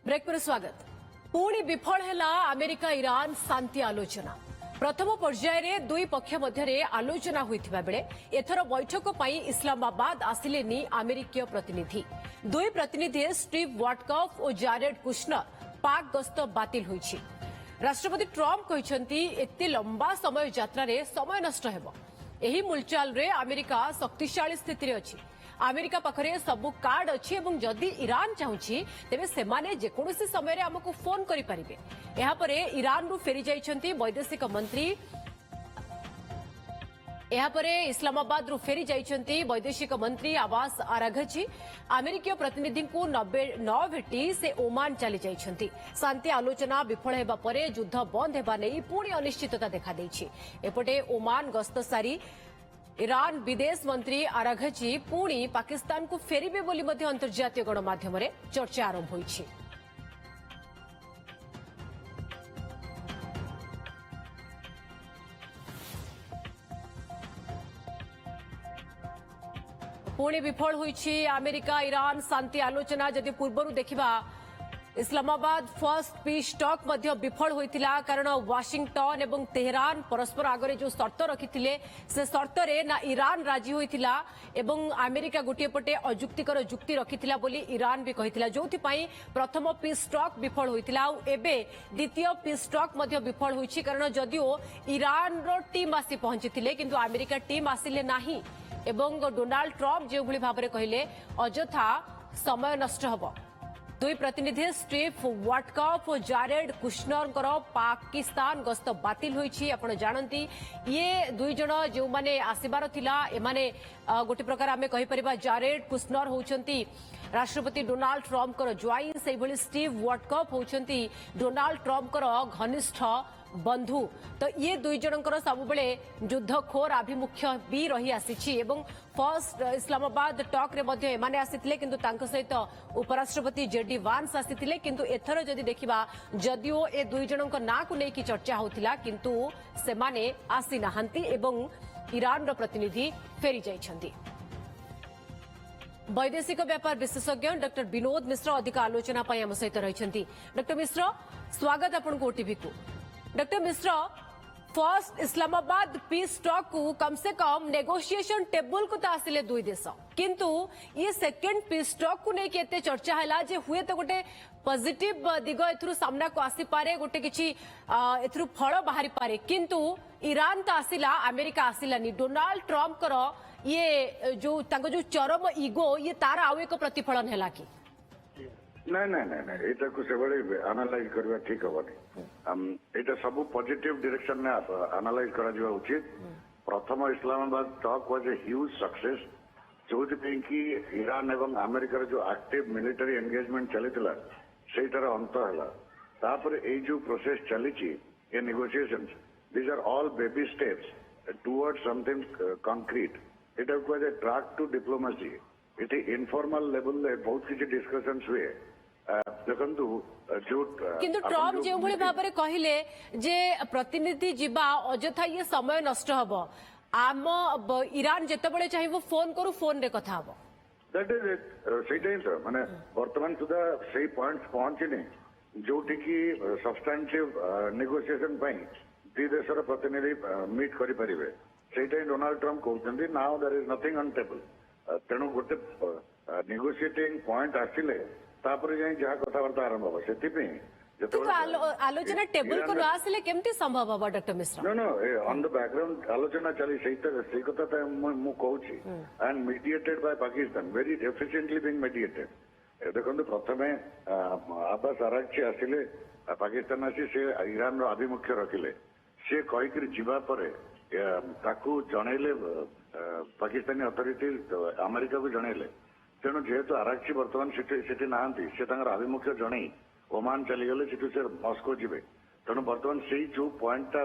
Break पर स्वागत। पुणी विफल है अमेरिका ईरान शांति आलोचना। प्रथम पर्याय रे दुई पक्ष मध्य आलोचना होइथिबा बेले एथर बैठक पई इस्लामाबाद आसिलेनी अमेरिकीय प्रतिनिधि। दुई प्रतिनिधि स्टीव वॉटकॉफ और जारेड कुशनर पाक गस्त बातिल होइछि। राष्ट्रपति ट्रम्प कहिसंती एते लंबा समय यात्रा रे समय नष्ट हेबो। एही मुलचाल रे अमेरिका शक्तिशाली स्थिति रे अछि। अमेरिका पाखरे सबु कार्ड अच्छी और जदि ईरान चाहूँगी तेरे सेमाने जेकोसी समय आमको फोन करि परिबे। एहा परे ईरान रु फेरी जाइछंती वैदेशिक मंत्री। एहा परे इस्लामाबाद रु फेरी जाइछंती वैदेशिक मंत्री आवास आराघची। अमेरिकीय प्रतिनिधि को न भेटी से ओमान चली जाइछंती। शांति आलोचना विफल हेबा परे युद्ध बंद हेबा नै पुणी अनिश्चितता देखा दैछि। एपटे ओमान गस्त सारी ईरान विदेश मंत्री आराघची पुणी पाकिस्तान को फेरिबे बोली मध्य अंतर्जातीय गणमाध्यम रे चर्चा आरंभ होइछि। पुणी विफल होइछि अमेरिका ईरान शांति आलोचना। जदि पूर्वरु देखिबा इस्लामाबाद फर्स्ट पीस टॉक मध्य विफल होइतिला कारण वाशिंगटन एवं तेहरान परस्पर आगरे जो शर्त रखिथिले से शर्त रे ना ईरान राजी होइतिला एवं अमेरिका गोटे पटे अजुक्तिकर जुक्ति रखिथिला बोली ईरान भी कहिथिला, जोथि पई प्रथम पीस टॉक विफल होइतिला। आ एबे द्वितीय पीस टॉक मध्य विफल होइछि कारण जदिओ ईरान रो टीम आसी पहुंचिथिले किंतु अमेरिका टीम आसिले नाही एवं डोनाल्ड ट्रम्प जे भली भाबरे कहिले अजथा समय नष्ट हबो। दुई प्रतिनिधि स्टीव वॉटकॉफ और जारेड कुशनर पाकिस्तान गस्त बातिल होइछि। आपण जानती ये दुई जण जो माने आसीबार थिला एमाने गोटे प्रकार आमे कहि परिबा जारेड कुशनर होउछंती राष्ट्रपति डोनाल्ड ट्रम्प कर ज्वाई, सेहि भली स्टीव वॉटकॉफ होउछंती डोनाल्ड ट्रम्प कर घनिष्ठ बंधु। तो ये दुई जनकर सबुबले युद्धखोर आभिमुख्य भी रही आसीछि एवं फर्स्ट इस्लामाबाद टॉक रे मध्य एमाने आसीथिले किंतु तांको सहित उपराष्ट्रपति जेडी वांस आसीथिले किंतु एथर जदि देखिबा जदिओ ए दुई जनक ना को लेकी चर्चा होथिला किंतु सेमाने आसी नाहंती एवं ईरान रो प्रतिनिधि फेरी जाइछंती। वैदेशिक व्यापार विशेषज्ञ डॉक्टर विनोद मिश्र अधिक आलोचना पई हम सहित रहिछंती। डॉक्टर मिश्र स्वागत आपन को ओटीवी को। डॉक्टर मिश्र फर्स्ट इस्लामाबाद पीस टॉक को कम से कम नेगोशिएशन टेबल को तो आसिले दुई देश किंतु ये सेकंड पीस टॉक को नहीं केते चर्चा हैला जे हुए तो गोटे पॉजिटिव दिग एथरु सामना को आसी पारे गोटे किछि एथरु फळ बाहरी पारे किंतु ईरान तो आसिला अमेरिका आसिलानी। डोनाल्ड ट्रम्प कर ये जो तांको जो चरम ईगो ये तार आउ एक प्रतिफलन हैला कि नहीं नहीं नहीं नहीं एटा को से बड़े एनालाइज करबा ठीक होबनी। एटा सब पॉजिटिव डायरेक्शन में एनालाइज करा जिवा उचित। प्रथम Islamabad talk was a huge success जो कि ईरान एवं अमेरिका जो एक्टिव मिलिटरी एंगेजमेंट चलीथिला सेटार अंत हैला। तापर ए जो प्रोसेस चलीची ए negotiations these are all baby steps towards something concrete. एटा को ए track two diplomacy. It informal level ले बहुत किछि डिस्कशंस हुए देखंतु जो किंतु ट्रम्प जे भली भाबरे कहिले जे प्रतिनिधि जिबा अजथा ये समय नष्ट हबो आम ईरान जेतेबेले चाहिबो फोन करू फोन रे कथा हबो। दैट इज इट सेटा ही तो माने वर्तमान सुधा सही पॉइंट्स पहुंचने जोटी की सब्सटेंटिव नेगोशिएशन पई दी देशर प्रतिनिधि मीट करि परिबे सेटा ही डोनाल्ड ट्रम्प कहउछन्ती now there is nothing on table. तेणु गोटे नेगोशिएटिंग पॉइंट आसिले तापर जाई जहा कथावार्ता आरंभ हो से आलोचना टेबल को आसिले केमती संभव हो doctor Mishra? No no on the background आलोचना चली सही कथा मु कहूची and mediated by Pakistan very efficiently being mediated. देखो प्रथमे अब्बास आराघची आसिले पाकिस्तान आसी से ईरान रो आभिमुख्य रखिले से कहिकरी जीवा परे ताकू जणैले पाकिस्तानी अथॉरिटीज अमेरिका को जणैले। तेणु जेहेतु आराघची वर्तमान सेठी नाहांती से तांकर आभिमुख्य जणै ओमान चलीगले सेठू से मस्को जीवे। तेणु वर्तमान से जो पॉइंटा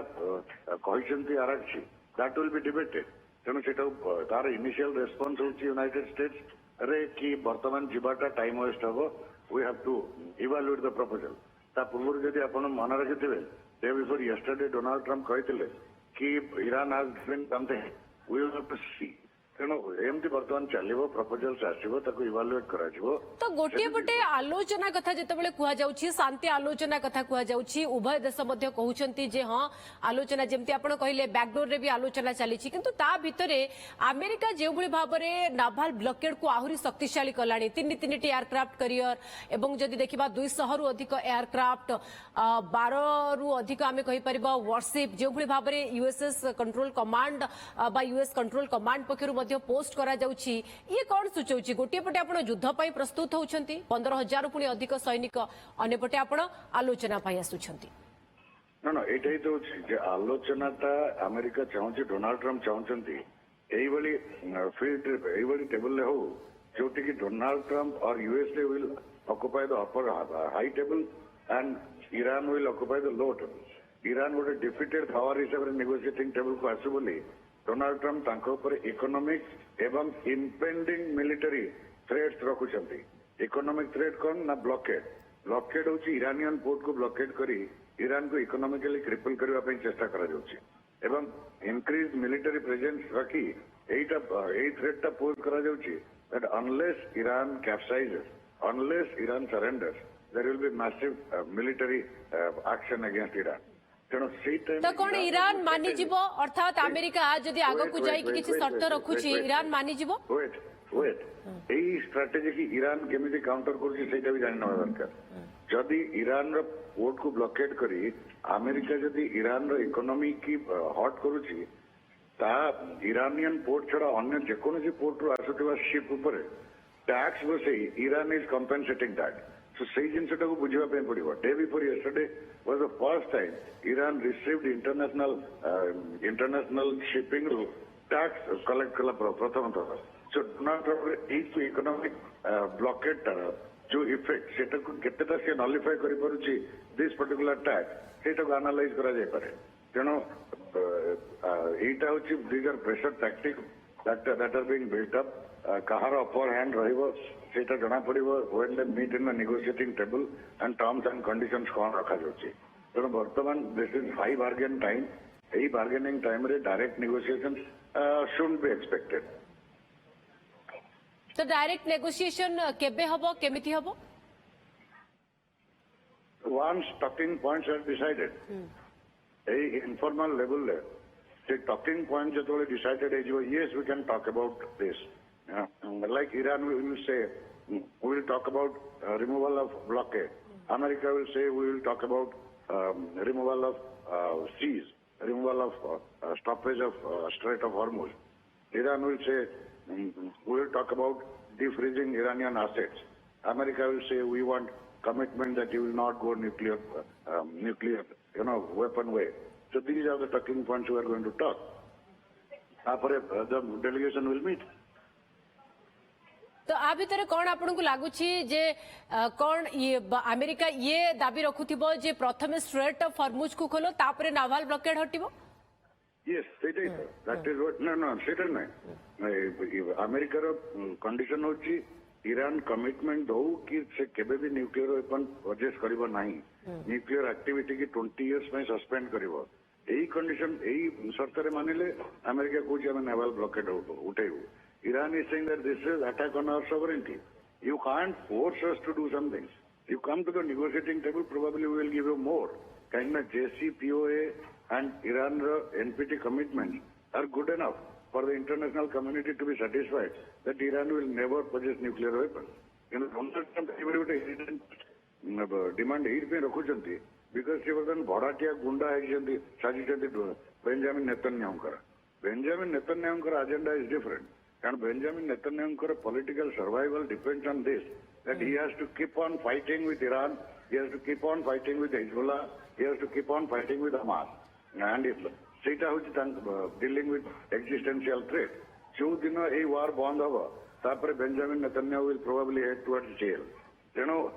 कहिसंती Araghchi that will be debated. तेणु सेटा तार इनिशियल रेस्पॉन्स होची यूनाइटेड स्टेट्स रे कि वर्तमान जीवाटा टाइम वेस्ट हबो we have to evaluate the proposal. ता पूर्व जदि आपण मन रखिथिबे day before yesterday Donald Trump कहिथिले कि Iran has been something we will have to see ତେଣୁ ଏମିତି ବର୍ତ୍ତମାନ ଚାଲିବ, ପ୍ରପୋଜାଲ୍ସ ଆସିବ, ତାକୁ ଇଭାଲୁଏଟ୍ କରାଯିବ। ତ ଗୋଟିଏ ପଟେ ଆଲୋଚନା କଥା ଯେତେବେଳେ କୁହାଯାଉଛି, ଶାନ୍ତି ଆଲୋଚନା କଥା କୁହାଯାଉଛି, ଉଭୟ ଦେଶ ମଧ୍ୟ କହୁଛନ୍ତି ଯେ ହଁ ଆଲୋଚନା, ଯେମିତି ଆପଣ କହିଲେ ବ୍ୟାକଡୋରରେ ବି ଆଲୋଚନା ଚାଲିଛି, କିନ୍ତୁ ତା ଭିତରେ ଆମେରିକା ଯେଉଁଭଳି ଭାବରେ ନାଭାଲ ବ୍ଲକେଡକୁ ଆହୁରି ଶକ୍ତିଶାଳୀ କଲାଣି, ତିନିଟି ଏୟାରକ୍ରାଫ୍ଟ କ୍ୟାରିୟର ଏବଂ ଯଦି ଦେଖିବା 200ରୁ ଅଧିକ ଏୟାରକ୍ରାଫ୍ଟ, 12ରୁ ଅଧିକ ଆମେ କହିପାରିବା ୱାରସିପ୍, ଯେଉଁଭଳି ଭାବରେ ୟୁଏସଏସ୍ କଣ୍ଟ୍ରୋଲ କମାଣ୍ଡ ବା ୟୁଏସ୍ କଣ୍ଟ୍ରୋଲ କମାଣ୍ଡ ପକ୍ଷରୁ ମଧ୍ୟ ପୋଷ୍ଟ କରାଯାଉଛି, ଇଏ କଣ ସୂଚାଉଛି? ଗୋଟିଏ ପଟେ ଆପଣ ଯୁଦ୍ଧ ପାଇଁ ପ୍ରସ୍ତୁତ ହେଉଛନ୍ତି, 15,000ରୁ ପୁଣି ଅଧିକ ସୈନିକ, ଅନ୍ୟପଟେ ଆପଣ ଆଲୋଚନା ପାଇଁ ଆସୁଛନ୍ତି। ନା ଏଇଟା ହିଁ ତ ହଉଛି ଯେ ଆଲୋଚନାଟା ଆମେରିକା ଚାହୁଁଛି, ଡୋନାଲ୍ଡ ଟ୍ରମ୍ପ ଚାହୁଁଛନ୍ତି ଏଇଭଳି ଫିଲ୍ଡ, ଏଇଭଳି ଟେବୁଲରେ ହଉ ଯୋଉଠିକି Donald Trump or USA will occupy the upper high table and Iran will occupy the low table. Iran ଗୋଟେ ଡିଫିଟେଡ୍ ପାୱାର ହିସାବରେ ନେଗୋସିଏଟିଂ ଟେବୁଲକୁ ଆସୁ ବୋଲି ଡୋନାଲ୍ଡ ଟ୍ରମ୍ପ ତାଙ୍କ ଉପରେ ଇକୋନୋମିକ ଏବଂ ଇମ୍ପେଣ୍ଡିଂ ମିଲିଟାରୀ ଥ୍ରେଟ୍ସ ରଖୁଛନ୍ତି। ଇକୋନୋମିକ ଥ୍ରେଟ୍ କଣ ନା ବ୍ଲକେଡ୍। ବ୍ଲକେଡ୍ ହଉଛି ଇରାନିଆନ ପୋର୍ଟକୁ ବ୍ଲକେଡ୍ କରି ଇରାନକୁ ଇକୋନୋମିକାଲି କ୍ରିପଲ କରିବା ପାଇଁ ଚେଷ୍ଟା କରାଯାଉଛି ଏବଂ ଇନକ୍ରିଜ ମିଲିଟାରୀ ପ୍ରେଜେନ୍ସ ରଖି ଏଇ ଥ୍ରେଟ୍ଟା ପୋଜ କରାଯାଉଛି that unless Iran capsizes, unless Iran surrenders, there will be massive military action against Iran. तो कौन ईरान मानिजिबो, अर्थात अमेरिका जदि आगकु जाई कि किछि शर्त रखुछि, ईरान मानिजिबो? वेट एई स्ट्रेटेजी की ईरान केमिति काउंटर करूछि सेटा भी जानना दरकार। जदि ईरान रो पोर्ट को ब्लॉकेड करी अमेरिका जदि ईरान रो इकोनॉमी की हॉट करूछि ता इरानियन पोर्ट छड़ा अन्य जेकोसी पोर्ट रो आसुथिबा शिप ऊपर टैक्स बसई Iran is compensating that. So ସେଇ ଜିନିଷଟା କୁ ବୁଝିବା ପାଇଁ ପଡିବ। Day before yesterday was the first time Iran received international shipping ରୁ tax collect କଲା ପ୍ରଥମ ଥର। So ଡୋନାଲ୍ଡ ଟ୍ରମ୍ପ ଏଇ ଇକୋନୋମିକ ବ୍ଲକେଡ୍ ଯୋଉ ଇଫେକ୍ଟ ସେଟାକୁ କେତେଟା ସେ ନଲିଫାଇ କରିପାରୁଛି ଦିସ୍ ପର୍ଟିକୁଲାର ଟ୍ୟାକ୍ସ ସେଇଟାକୁ ଆନାଲାଇଜ କରାଯାଇପାରେ। ତେଣୁ ଏଇଟା ହଉଛି these are pressure tactic that are being built up। କାହାର ଅପର ହ୍ୟାଣ୍ଡ ରହିବ ସେଇଟା ଜଣା ପଡିବ when they meet in the negotiating table and terms and conditions କଣ ରଖାଯାଉଛି। ତେଣୁ ବର୍ତ୍ତମାନ this is high bargain time। ଏଇ bargaining time ରେ direct negotiation shouldn't be expected। तो डायरेक्ट नेगोशिएशन केबे हबो, केमिति हबो? Once talking points are decided, ଏଇ informal level ରେ the talking point ଯେତେବେଳେ decided ହେଇଯିବ, yes we can talk about this। Like Iran will say we will talk about removal of blockade, America will say we will talk about removal of seas, removal of stoppage of Strait of Hormuz, Iran will say we will talk about defreezing Iranian assets, America will say we want commitment that you will not go nuclear weapon way। So these are the talking points we are going to talk। After the delegation will meet। तो आ भितर कौन आपन को लागुछि जे कौन ये America ये दाबी रखुथिबो जे प्रथमे स्ट्रेट ऑफ हॉर्मुज को खोलो तापरे नाभाल ब्लॉकेड हटिबो? Yes, सेटा that is what no सेटा नै अमेरिका रो कंडीशन होछि ईरान कमिटमेंट दो कि से केबे भी न्यूक्लियर वेपन परचेस करिवो नाही, न्यूक्लियर एक्टिविटी की 20 इयर्स में सस्पेंड करिवो। एई कंडीशन एई शर्त रे मानिले अमेरिका को जे नेवल ब्लॉकेड उठेबो। Iran is saying that this is attack on our sovereignty। You can't force us to do something। You come to the negotiating table, probably we will give you more। Kind of JCPOA and Iran NPT commitments are good enough for the international community to be satisfied that Iran will never possess nuclear weapons। demand ଏଇଥି ପାଇଁ ରଖୁଛନ୍ତି because ସେ ବର୍ତ୍ତମାନ ଭଡାଟିଆ ଗୁଣ୍ଡା ହେଇଛନ୍ତି ସାଜିଛନ୍ତି Benjamin ନେତନ୍ୟାହୁଙ୍କର। Benjamin ନେତନ୍ୟାହୁଙ୍କର agenda is different। And Benjamin Netanyahu's political survival depends on this, that he has to keep on fighting with Iran, he has to keep on fighting with Hezbollah, he has to keep on fighting with Hamas। And if Sita dealing with existential threat, जो दिन ये war बंद होगा, तापर Benjamin Netanyahu will probably head towards jail। तेणु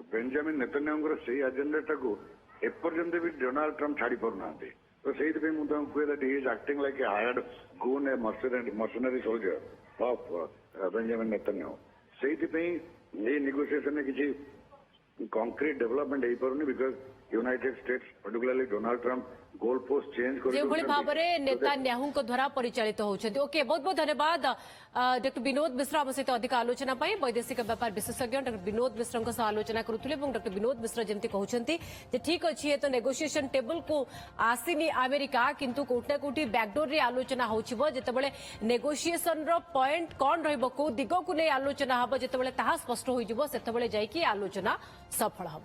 Benjamin Netanyahu's सही agenda टाको एपर्यंत भी डोनाल्ड ट्रम्प छाड़ी पारुनाहांती। तो सही मु कहे that he is acting like a hired goon, a mercenary soldier of Benjamin Netanyahu। सही ये negotiation में किसी concrete development हो पारुनी because United States, particularly Donald Trump, goal post change जो भाव में नेतान्याहू द्वारा परिचालित होती। ओके, बहुत बहुत धन्यवाद डॉक्टर विनोद मिश्र आम सहित अधिक आलोचना वैदेशिक व्यापार विशेषज्ञ डॉक्टर विनोद मिश्र आलोचना करुले। डॉक्टर विनोद मिश्र जमी कहते ठीक अच्छे ये तो नेगोशिएशन टेबल को आसीनी अमेरिका, किंतु कोटना कोटी बैकडोर रे आलोचना होते नेगोशिएशन पॉइंट कौन रही दिग को नहीं आलोचना हम जो स्पष्ट हो आलोचना सफल हम।